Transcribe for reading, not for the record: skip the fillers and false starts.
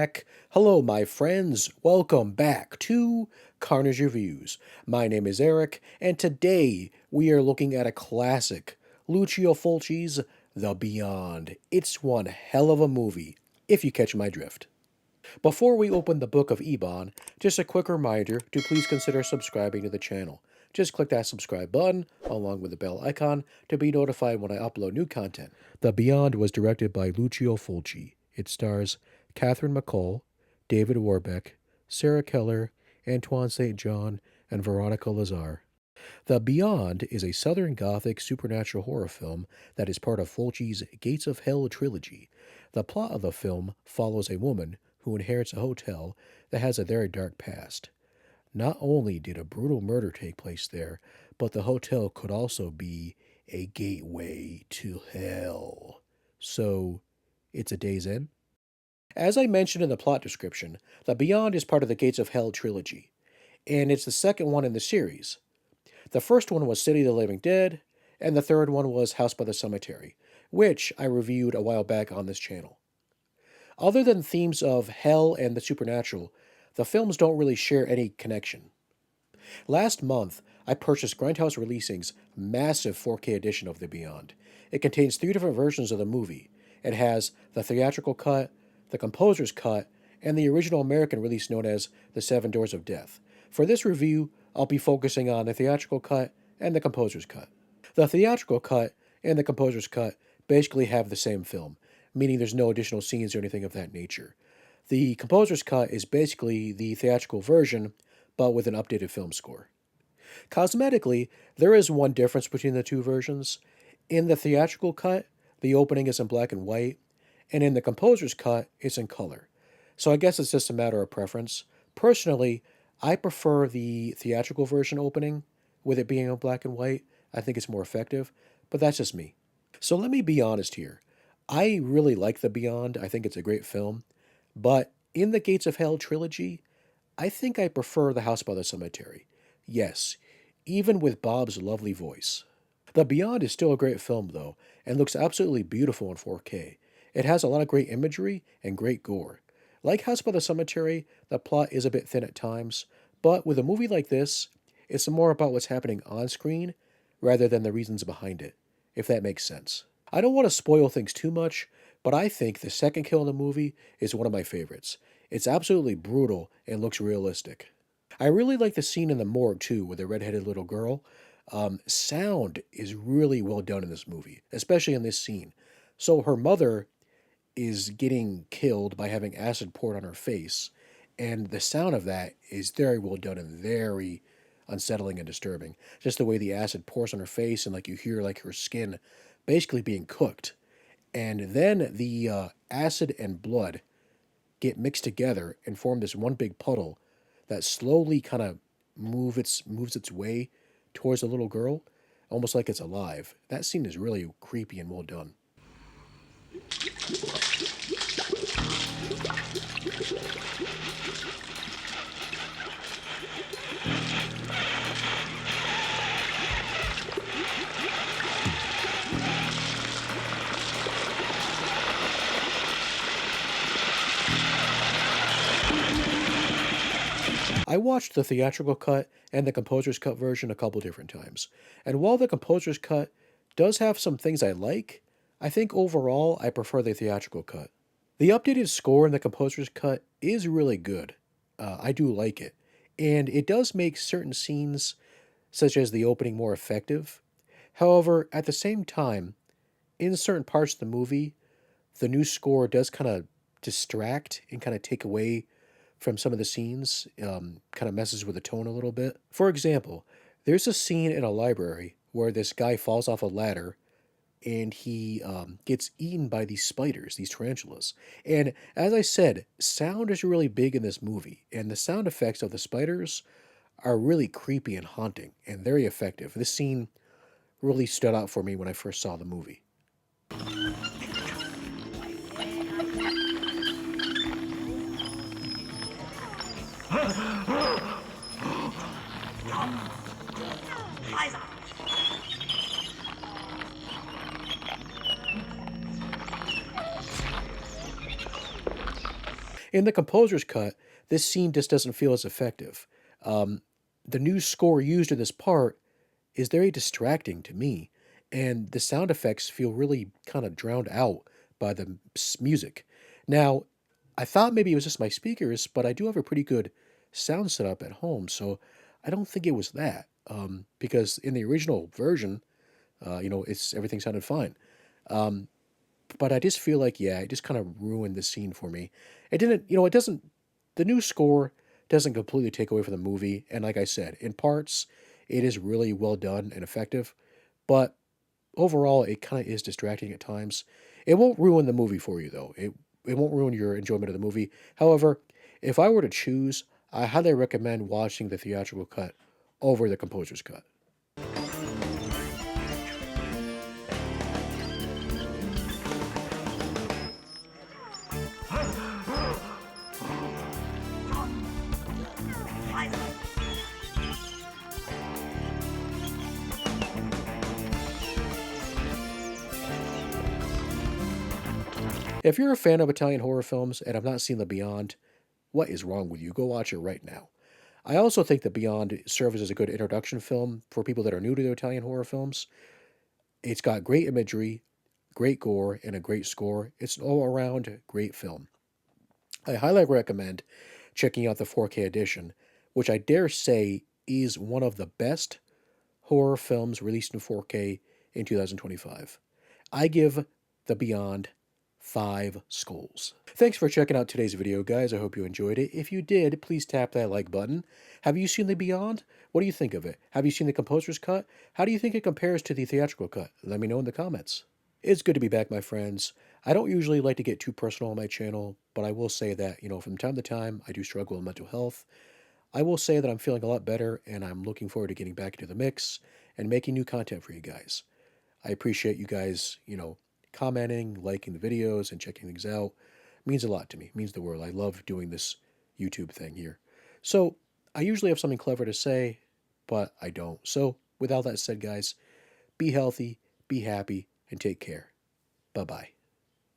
back. Hello, my friends. Welcome back to Carnage Reviews. My name is Eric, and today we are looking at a classic, Lucio Fulci's The Beyond. It's one hell of a movie, if you catch my drift. Before we open the Book of Ebon, just a quick reminder to please consider subscribing to the channel. Just click that subscribe button, along with the bell icon, to be notified when I upload new content. The Beyond was directed by Lucio Fulci. It stars Catherine McCall, David Warbeck, Sarah Keller, Antoine St. John, and Veronica Lazar. The Beyond is a Southern Gothic supernatural horror film that is part of Fulci's Gates of Hell Trilogy. The plot of the film follows a woman who inherits a hotel that has a very dark past. Not only did a brutal murder take place there, but the hotel could also be a gateway to hell. So, it's a day's end? As I mentioned in the plot description, The Beyond is part of the Gates of Hell trilogy, and it's the second one in the series. The first one was City of the Living Dead, and the third one was House by the Cemetery, which I reviewed a while back on this channel. Other than themes of hell and the supernatural, the films don't really share any connection. Last month, I purchased Grindhouse Releasing's massive 4K edition of The Beyond. It contains 3 different versions of the movie. It has the theatrical cut, the composer's cut, and the original American release known as The Seven Doors of Death. For this review, I'll be focusing on the theatrical cut and the composer's cut. The theatrical cut and the composer's cut basically have the same film, meaning there's no additional scenes or anything of that nature. The composer's cut is basically the theatrical version, but with an updated film score. Cosmetically, there is one difference between the two versions. In the theatrical cut, the opening is in black and white, and in the composer's cut, it's in color. So I guess it's just a matter of preference. Personally, I prefer the theatrical version opening, with it being in black and white. I think it's more effective, but that's just me. So let me be honest here. I really like The Beyond. I think it's a great film. But in the Gates of Hell trilogy, I think I prefer The House by the Cemetery. Yes, even with Bob's lovely voice. The Beyond is still a great film, though, and looks absolutely beautiful in 4K. It has a lot of great imagery and great gore. Like House by the Cemetery, the plot is a bit thin at times, but with a movie like this, it's more about what's happening on screen rather than the reasons behind it, if that makes sense. I don't want to spoil things too much, but I think the second kill in the movie is one of my favorites. It's absolutely brutal and looks realistic. I really like the scene in the morgue, too, with the redheaded little girl. Sound is really well done in this movie, especially in this scene. So her mother is getting killed by having acid poured on her face, and the sound of that is very well done and very unsettling and disturbing. Just the way the acid pours on her face and like you hear like her skin basically being cooked. And then the acid and blood get mixed together and form this one big puddle that slowly kind of moves its way towards the little girl, almost like it's alive. That scene is really creepy and well done. I watched the theatrical cut and the composer's cut version a couple different times, and while the composer's cut does have some things I like, I think overall I prefer the theatrical cut. The updated score in the composer's cut is really good. I do like it, and it does make certain scenes, such as the opening, more effective. However, at the same time, in certain parts of the movie, the new score does kind of distract and kind of take away from some of the scenes, kind of messes with the tone a little bit. For example, there's a scene in a library where this guy falls off a ladder and he gets eaten by these spiders, these tarantulas. And as I said, sound is really big in this movie, and the sound effects of the spiders are really creepy and haunting and very effective. This scene really stood out for me when I first saw the movie. In the composer's cut, this scene just doesn't feel as effective. The new score used in this part is very distracting to me, and the sound effects feel really kind of drowned out by the music. Now, I thought maybe it was just my speakers, but I do have a pretty good sound setup at home, so I don't think it was that. Because in the original version, it's everything sounded fine. But I just feel like, yeah, it just kind of ruined the scene for me. It didn't, it doesn't, the new score doesn't completely take away from the movie. And like I said, in parts, it is really well done and effective. But overall, it kind of is distracting at times. It won't ruin the movie for you, though. It won't ruin your enjoyment of the movie. However, if I were to choose, I highly recommend watching the theatrical cut over the composer's cut. If you're a fan of Italian horror films and have not seen The Beyond, what is wrong with you? Go watch it right now. I also think The Beyond serves as a good introduction film for people that are new to the Italian horror films. It's got great imagery, great gore, and a great score. It's an all-around great film. I highly recommend checking out the 4K edition, which I dare say is one of the best horror films released in 4K in 2025. I give The Beyond 5 skulls. Thanks for checking out today's video, guys. I hope you enjoyed it. If you did, please tap that like button. Have you seen The Beyond? What do you think of it? Have you seen the composer's cut? How do you think it compares to the theatrical cut? Let me know in the comments. It's good to be back, my friends. I don't usually like to get too personal on my channel, but I will say that, from time to time, I do struggle with mental health. I will say that I'm feeling a lot better, and I'm looking forward to getting back into the mix and making new content for you guys. I appreciate you guys, commenting, liking the videos, and checking things out. It means a lot to me. It means the world. I love doing this YouTube thing here. So, I usually have something clever to say, but I don't. So, with all that said, guys, be healthy, be happy, and take care. Bye-bye.